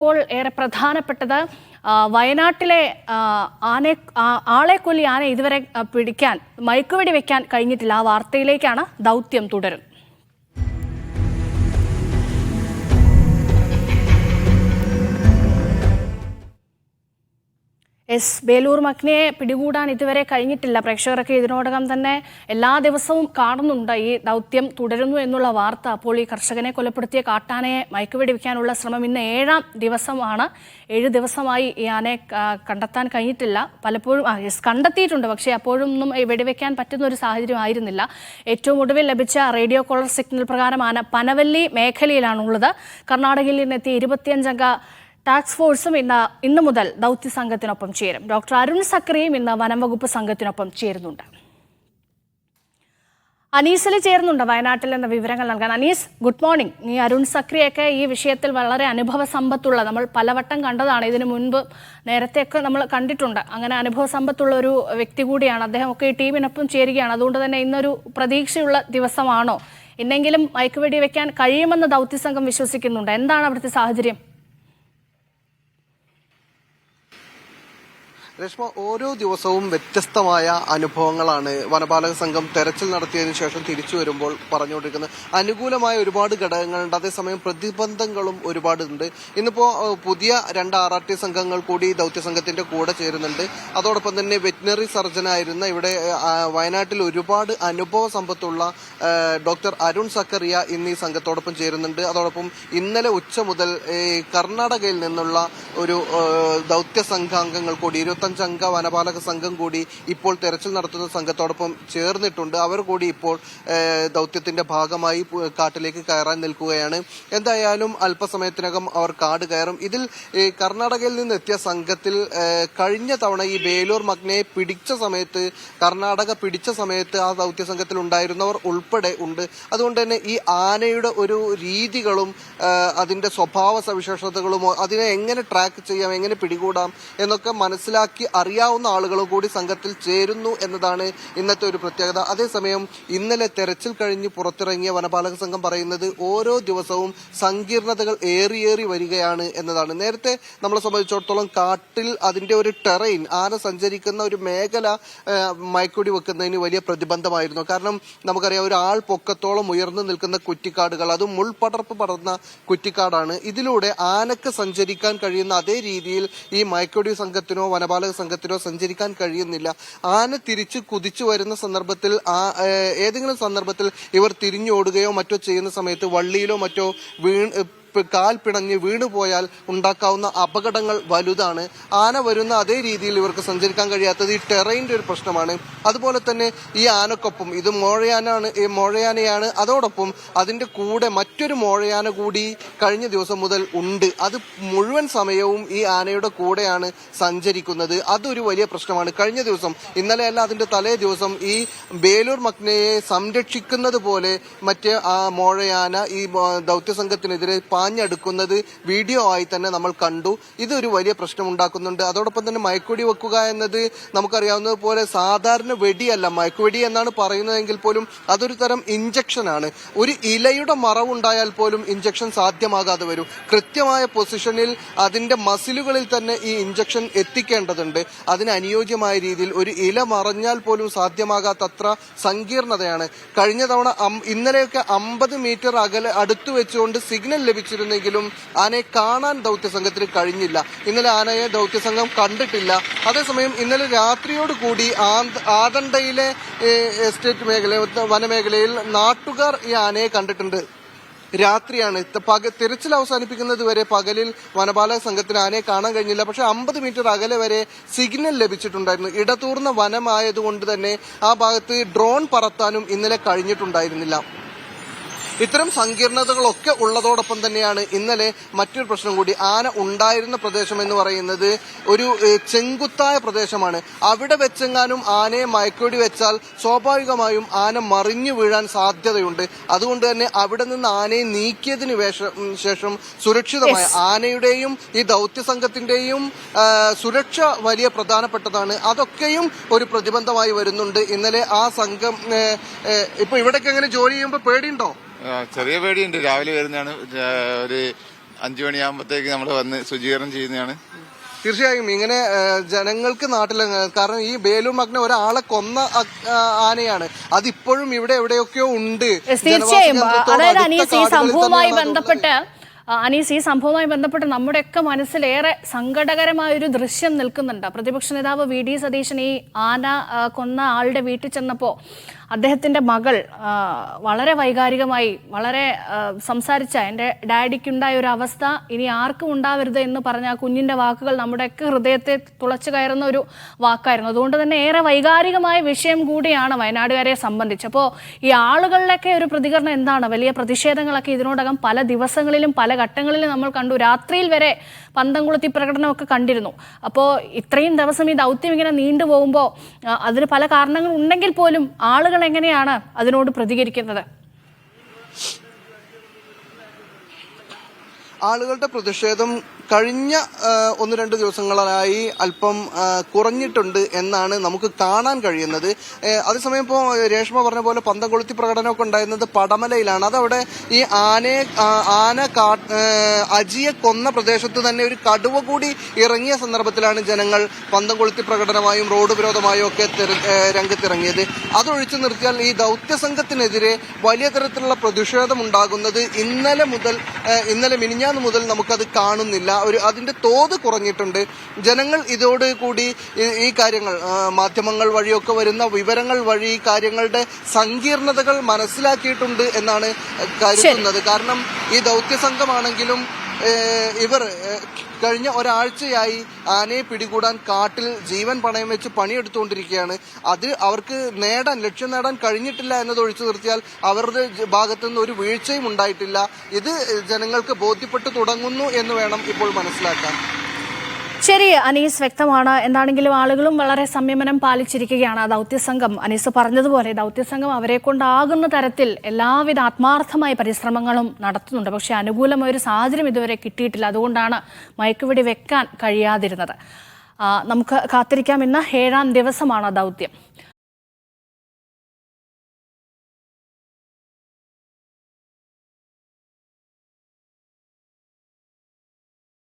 ഇപ്പോൾ ഏറെ പ്രധാനപ്പെട്ടത് വയനാട്ടിലെ ആളെക്കൊല്ലി ആന ഇതുവരെ പിടിക്കാൻ മയക്കുവെടി വെക്കാൻ കഴിഞ്ഞിട്ടില്ല. ആ വാർത്തയിലേക്കാണ് ദൗത്യം തുടരുന്നത്. ബേലൂർ മഗ്നയെ പിടികൂടാൻ ഇതുവരെ കഴിഞ്ഞിട്ടില്ല. പ്രേക്ഷകരൊക്കെ ഇതിനോടകം തന്നെ എല്ലാ ദിവസവും കാണുന്നുണ്ട് ഈ ദൗത്യം തുടരുന്നു എന്നുള്ള വാർത്ത. അപ്പോൾ ഈ കർഷകനെ കൊലപ്പെടുത്തിയ കാട്ടാനയെ മയക്കുവെടി വെക്കാനുള്ള ശ്രമം ഇന്ന് 7ാം ദിവസമാണ്. 7 ദിവസമായി ഈ ആനയെ കണ്ടെത്താൻ കഴിഞ്ഞിട്ടില്ല. പലപ്പോഴും കണ്ടെത്തിയിട്ടുണ്ട്, പക്ഷേ അപ്പോഴൊന്നും വെടിവെക്കാൻ പറ്റുന്ന ഒരു സാഹചര്യം ആയിരുന്നില്ല. ഏറ്റവും ഒടുവിൽ ലഭിച്ച റേഡിയോ കോളർ സിഗ്നൽ പ്രകാരം ആന പനവല്ലി മേഖലയിലാണുള്ളത്. കർണാടകയിൽ നിന്നെത്തിയ 25-അംഗ ടാസ്ക് ഫോഴ്സും ഇന്ന് മുതൽ ദൗത്യ സംഘത്തിനൊപ്പം ചേരും. ഡോക്ടർ അരുൺ സക്രിയയും ഇന്ന് വനംവകുപ്പ് സംഘത്തിനൊപ്പം ചേരുന്നുണ്ട്. അനീസിൽ ചേരുന്നുണ്ട് വയനാട്ടിൽ എന്ന വിവരങ്ങൾ നൽകാൻ. Anees, good morning. ഈ അരുൺ സക്രിയൊക്കെ ഈ വിഷയത്തിൽ വളരെ അനുഭവ സമ്പത്തുള്ള, നമ്മൾ പലവട്ടം കണ്ടതാണ്, ഇതിനു മുൻപ് നേരത്തെയൊക്കെ നമ്മൾ കണ്ടിട്ടുണ്ട്. അങ്ങനെ അനുഭവ സമ്പത്തുള്ള ഒരു വ്യക്തി കൂടിയാണ് അദ്ദേഹം. ഒക്കെ ഈ ടീമിനൊപ്പം ചേരുകയാണ്. അതുകൊണ്ട് തന്നെ ഇന്നൊരു പ്രതീക്ഷയുള്ള ദിവസമാണോ? ഇന്നെങ്കിലും മയക്കുവെടി വെക്കാൻ കഴിയുമെന്ന് ദൗത്യസംഘം വിശ്വസിക്കുന്നുണ്ട്. എന്താണ് അവിടുത്തെ സാഹചര്യം? രേഷ്മ, ഓരോ ദിവസവും വ്യത്യസ്തമായ അനുഭവങ്ങളാണ് വനപാലക സംഘം തെരച്ചിൽ നടത്തിയതിനു ശേഷം തിരിച്ചു വരുമ്പോൾ പറഞ്ഞുകൊണ്ടിരിക്കുന്നത്. അനുകൂലമായ ഒരുപാട് ഘടകങ്ങളുണ്ട്, അതേസമയം പ്രതിബന്ധങ്ങളും ഒരുപാടുണ്ട്. ഇന്നിപ്പോ പുതിയ 2 RRT സംഘങ്ങൾ കൂടി ദൗത്യസംഘത്തിന്റെ കൂടെ ചേരുന്നുണ്ട്. അതോടൊപ്പം തന്നെ വെറ്റിനറി സർജനായിരുന്ന ഇവിടെ വയനാട്ടിൽ ഒരുപാട് അനുഭവ സമ്പത്തുള്ള ഡോക്ടർ അരുൺ സക്കറിയ ഇന്ന് ഈ സംഘത്തോടൊപ്പം ചേരുന്നുണ്ട്. അതോടൊപ്പം ഇന്നലെ ഉച്ച മുതൽ കർണാടകയിൽ നിന്നുള്ള ഒരു ദൗത്യ സംഘാംഗങ്ങൾ കൂടി 25-അംഗ വനപാലക സംഘം കൂടി ഇപ്പോൾ തെരച്ചിൽ നടത്തുന്ന സംഘത്തോടൊപ്പം ചേർന്നിട്ടുണ്ട്. അവർ കൂടി ഇപ്പോൾ ദൗത്യത്തിന്റെ ഭാഗമായി കാട്ടിലേക്ക് കയറാൻ നിൽക്കുകയാണ്. എന്തായാലും അല്പസമയത്തിനകം അവർ കാട് കയറും. ഇതിൽ കർണാടകയിൽ നിന്ന് എത്തിയ സംഘത്തിൽ കഴിഞ്ഞ തവണ ഈ ബേലൂർ മഗ്നയെ കർണാടക പിടിച്ച സമയത്ത് ആ ദൗത്യ സംഘത്തിൽ ഉണ്ടായിരുന്നവർ ഉൾപ്പെടെ ഉണ്ട്. അതുകൊണ്ട് തന്നെ ഈ ആനയുടെ ഒരു രീതികളും അതിന്റെ സ്വഭാവ സവിശേഷതകളും അതിനെ എങ്ങനെ ട്രാക്ക് ചെയ്യാം, എങ്ങനെ പിടികൂടാം എന്നൊക്കെ മനസ്സിലാക്കി അറിയാവുന്ന ആളുകളും കൂടി സംഘത്തിൽ ചേരുന്നു എന്നതാണ് ഇന്നത്തെ ഒരു പ്രത്യേകത. അതേസമയം ഇന്നലെ തെരച്ചിൽ കഴിഞ്ഞ് പുറത്തിറങ്ങിയ വനപാലക സംഘം പറയുന്നത് ഓരോ ദിവസവും സങ്കീർണതകൾ ഏറിയേറി വരികയാണ് എന്നതാണ്. നേരത്തെ നമ്മളെ സംബന്ധിച്ചിടത്തോളം കാട്ടിൽ അതിന്റെ ഒരു ടെറൈൻ, ആന സഞ്ചരിക്കുന്ന ഒരു മേഖല മയക്കുവെടി വെക്കുന്നതിന് വലിയ പ്രതിബന്ധമായിരുന്നു. കാരണം നമുക്കറിയാം, ഒരു ആൾ പൊക്കത്തോളം ഉയർന്നു നിൽക്കുന്ന കുറ്റിക്കാടുകൾ, അതും മുൾപടർപ്പ് പടർന്ന കുറ്റിക്കാടാണ്. ഇതിലൂടെ ആനക്ക് സഞ്ചരിക്കാൻ കഴിയുന്ന അതേ രീതിയിൽ ഈ മയക്കുവെടി സംഘത്തിനോ വനപാലക സംഘത്തിനോ സഞ്ചരിക്കാൻ കഴിയുന്നില്ല. ആന തിരിച്ച് കുതിച്ചു വരുന്ന സന്ദർഭത്തിൽ ഏതെങ്കിലും സന്ദർഭത്തിൽ ഇവർ തിരിഞ്ഞോടുകയോ മറ്റോ ചെയ്യുന്ന സമയത്ത് വള്ളിയിലോ മറ്റോ കാൽ പിണഞ്ഞ് വീണുപോയാൽ ഉണ്ടാക്കാവുന്ന അപകടങ്ങൾ വലുതാണ്. ആന വരുന്ന അതേ രീതിയിൽ ഇവർക്ക് സഞ്ചരിക്കാൻ കഴിയാത്തത് ഈ ടെറൈൻ്റെ ഒരു പ്രശ്നമാണ്. അതുപോലെ തന്നെ ഈ ആനക്കൊപ്പം ഇത് മോഴയാനയാണ്, അതോടൊപ്പം അതിന്റെ കൂടെ മറ്റൊരു മോഴയാന കൂടി കഴിഞ്ഞ ദിവസം മുതൽ ഉണ്ട്. അത് മുഴുവൻ സമയവും ഈ ആനയുടെ കൂടെയാണ് സഞ്ചരിക്കുന്നത്. അതൊരു വലിയ പ്രശ്നമാണ്. കഴിഞ്ഞ ദിവസം, ഇന്നലെയല്ല അതിന്റെ തലേ ദിവസം, ഈ ബേലൂർ മഗ്നയെ സംരക്ഷിക്കുന്നത് പോലെ മറ്റേ ആ മോഴയാന ഈ ദൗത്യസംഘത്തിനെതിരെ പാഞ്ഞെടുക്കുന്നത് വീഡിയോ ആയി തന്നെ നമ്മൾ കണ്ടു. ഇതൊരു വലിയ പ്രശ്നം ഉണ്ടാക്കുന്നുണ്ട്. അതോടൊപ്പം തന്നെ മയക്കുവെടി വെക്കുക എന്നത് നമുക്കറിയാവുന്നത് പോലെ സാധാരണ വെടിയല്ല. മയക്കുവെടി എന്നാണ് പറയുന്നതെങ്കിൽ പോലും അതൊരു തരം ഇഞ്ചക്ഷനാണ്. ഒരു ഇലയുടെ മറവുണ്ടായാൽ പോലും ഇഞ്ചക്ഷൻ സാധ്യമാകാതെ വരും. കൃത്യമായ പൊസിഷനിൽ അതിന്റെ മസിലുകളിൽ തന്നെ ഈ ഇഞ്ചക്ഷൻ എത്തിക്കേണ്ടതുണ്ട്. അതിന് അനുയോജ്യമായ രീതിയിൽ ഒരു ഇല മറഞ്ഞാൽ പോലും സാധ്യമാകാത്തത്ര സങ്കീർണതയാണ്. കഴിഞ്ഞ തവണ ഇന്നലെയൊക്കെ 50 മീറ്റർ അടുത്തു വെച്ചുകൊണ്ട് സിഗ്നൽ ലഭിച്ചിരുന്നെങ്കിലും ആനയെ കാണാൻ ദൗത്യസംഘത്തിന് കഴിഞ്ഞില്ല. ഇന്നലെ ആനയെ ദൗത്യസംഘം കണ്ടിട്ടില്ല. അതേസമയം ഇന്നലെ രാത്രിയോട് കൂടി ആദണ്ടയിലെ എസ്റ്റേറ്റ് വനമേഖലയിൽ നാട്ടുകാർ ഈ ആനയെ കണ്ടിട്ടുണ്ട്. രാത്രിയാണ് തിരച്ചിൽ അവസാനിപ്പിക്കുന്നത് വരെ പകലിൽ വനപാലക സംഘത്തിന് ആനയെ കാണാൻ കഴിഞ്ഞില്ല. പക്ഷെ 50 മീറ്റർ അകലെ വരെ സിഗ്നൽ ലഭിച്ചിട്ടുണ്ടായിരുന്നു. ഇടതൂർന്ന വനമായതുകൊണ്ട് തന്നെ ആ ഭാഗത്ത് ഡ്രോൺ പറത്താനും ഇന്നലെ കഴിഞ്ഞിട്ടുണ്ടായിരുന്നില്ല. ഇത്തരം സങ്കീർണതകളൊക്കെ ഉള്ളതോടൊപ്പം തന്നെയാണ് ഇന്നലെ മറ്റൊരു പ്രശ്നം കൂടി. ആന ഉണ്ടായിരുന്ന പ്രദേശം എന്ന് പറയുന്നത് ഒരു ചെങ്കുത്തായ പ്രദേശമാണ്. അവിടെ വെച്ചെങ്ങാനും ആനയെ മയക്കുവെടി വെച്ചാൽ സ്വാഭാവികമായും ആന മറിഞ്ഞു വീഴാൻ സാധ്യതയുണ്ട്. അതുകൊണ്ട് തന്നെ അവിടെ നിന്ന് ആനയെ നീക്കിയതിനു ശേഷം സുരക്ഷിതമായ ആനയുടെയും ഈ ദൗത്യസംഘത്തിന്റെയും സുരക്ഷ വലിയ പ്രധാനപ്പെട്ടതാണ്. അതൊക്കെയും ഒരു പ്രതിബന്ധമായി വരുന്നുണ്ട്. ഇന്നലെ ആ സംഘം ഇപ്പൊ ഇവിടേക്ക് എങ്ങനെ ജോലി ചെയ്യുമ്പോൾ പേടിയുണ്ടോ? ചെറിയ പേടിയുണ്ട്. രാവിലെ വരുന്നതാണ്. ഒരു 5 മണിയാകുമ്പോഴത്തേക്ക് നമ്മൾ വന്ന് ശുചീകരണം ചെയ്യുന്നതാണ്. തീർച്ചയായും ഇങ്ങനെ ജനങ്ങൾക്ക് നാട്ടിൽ, കാരണം ഈ ബേലൂർ മഗ്ന ഒരാളെ കൊന്ന ആനയാണ്, അതിപ്പോഴും ഇവിടെ എവിടെയൊക്കെയോ ഉണ്ട്. തീർച്ചയായും. അതായത് അനീസ്, ഈ സംഭവവുമായി ബന്ധപ്പെട്ട് നമ്മുടെയൊക്കെ മനസ്സിലേറെ സങ്കടകരമായ ഒരു ദൃശ്യം നിൽക്കുന്നുണ്ട്. പ്രതിപക്ഷ നേതാവ് വി ഡി സതീശൻ ഈ ആന കൊന്ന ആളുടെ വീട്ടിൽ ചെന്നപ്പോൾ അദ്ദേഹത്തിന്റെ മകൾ വളരെ വൈകാരികമായി വളരെ സംസാരിച്ച, എൻ്റെ ഡാഡിക്കുണ്ടായ ഒരു അവസ്ഥ ഇനി ആർക്കും ഉണ്ടാവരുത് എന്ന് പറഞ്ഞ ആ കുഞ്ഞിന്റെ വാക്കുകൾ നമ്മുടെയൊക്കെ ഹൃദയത്തെ തുളച്ചു കയറുന്ന ഒരു വാക്കായിരുന്നു. അതുകൊണ്ട് തന്നെ ഏറെ വൈകാരികമായ വിഷയം കൂടിയാണ് വയനാടുകാരെ സംബന്ധിച്ച്. അപ്പോൾ ഈ ആളുകളിലൊക്കെ ഒരു പ്രതികരണം എന്താണ്? വലിയ പ്രതിഷേധങ്ങളൊക്കെ ഇതിനോടകം പല ദിവസങ്ങളിലും പല ഘട്ടങ്ങളിലും നമ്മൾ കണ്ടു. രാത്രിയിൽ വരെ പന്തം കൊളുത്തി പ്രകടനമൊക്കെ കണ്ടിരുന്നു. അപ്പോൾ ഇത്രയും ദിവസം ഈ ദൗത്യം ഇങ്ങനെ നീണ്ടുപോകുമ്പോൾ അതിന് പല കാരണങ്ങൾ ഉണ്ടെങ്കിൽ പോലും ആളുകൾ എങ്ങനെയാണ് അതിനോട് പ്രതികരിക്കുന്നത്? ആളുകളുടെ പ്രതിഷേധം കഴിഞ്ഞ 1-2 ദിവസങ്ങളായി അല്പം കുറഞ്ഞിട്ടുണ്ട് എന്നാണ് നമുക്ക് കാണാൻ കഴിയുന്നത്. അതേസമയം ഇപ്പോൾ രേഷ്മ പറഞ്ഞ പോലെ പന്തം കൊളുത്തി പ്രകടനമൊക്കെ ഉണ്ടായിരുന്നത് പടമലയിലാണ്. അതവിടെ ഈ അജിയെ കൊന്ന പ്രദേശത്ത് തന്നെ ഒരു കടുവ കൂടി ഇറങ്ങിയ സന്ദർഭത്തിലാണ് ജനങ്ങൾ പന്തം കൊളുത്തി പ്രകടനമായും റോഡ് വിരോധമായും ഒക്കെ രംഗത്തിറങ്ങിയത്. അതൊഴിച്ചു നിർത്തിയാൽ ഈ ദൗത്യ സംഘത്തിനെതിരെ വലിയ തരത്തിലുള്ള പ്രതിഷേധം ഉണ്ടാകുന്നത് ഇന്നലെ മിനിഞ്ഞാന്ന് മുതൽ നമുക്കത് കാണുന്നില്ല. അതിന്റെ തോത് കുറഞ്ഞിട്ടുണ്ട്. ജനങ്ങൾ ഇതോട് കൂടി ഈ കാര്യങ്ങൾ മാധ്യമങ്ങൾ വഴിയൊക്കെ വരുന്ന വിവരങ്ങൾ വഴി ഈ കാര്യങ്ങളുടെ സങ്കീർണതകൾ മനസ്സിലാക്കിയിട്ടുണ്ട് എന്നാണ് കരുതുന്നത്. കാരണം ഈ ദൗത്യ സംഘമാണെങ്കിലും ഇവർ കഴിഞ്ഞ ഒരാഴ്ചയായി ആനയെ പിടികൂടാൻ കാട്ടിൽ ജീവൻ പണയം വെച്ച് പണിയെടുത്തുകൊണ്ടിരിക്കുകയാണ്. അത് അവർക്ക് ലക്ഷ്യം നേടാൻ കഴിഞ്ഞിട്ടില്ല എന്നത് ഒഴിച്ചു നിർത്തിയാൽ അവരുടെ ഭാഗത്തു നിന്ന് ഒരു വീഴ്ചയും ഉണ്ടായിട്ടില്ല. ഇത് ജനങ്ങൾക്ക് ബോധ്യപ്പെട്ടു തുടങ്ങുന്നു എന്ന് വേണം ഇപ്പോൾ മനസ്സിലാക്കാൻ. ശരി അനീസ്, വ്യക്തമാണ്. എന്താണെങ്കിലും ആളുകളും വളരെ സംയമനം പാലിച്ചിരിക്കുകയാണ്. ദൗത്യസംഘം, അനീസ് പറഞ്ഞതുപോലെ ദൗത്യസംഘം അവരെ കൊണ്ടാകുന്ന തരത്തിൽ എല്ലാവിധ ആത്മാർത്ഥമായ പരിശ്രമങ്ങളും നടത്തുന്നുണ്ട്. പക്ഷേ അനുകൂലമായ ഒരു സാഹചര്യം ഇതുവരെ കിട്ടിയിട്ടില്ല. അതുകൊണ്ടാണ് മയക്കുവെടി വെക്കാൻ കഴിയാതിരുന്നത്. നമുക്ക് കാത്തിരിക്കാം. ഇന്ന് 7ാം ദിവസമാണ് ദൗത്യം.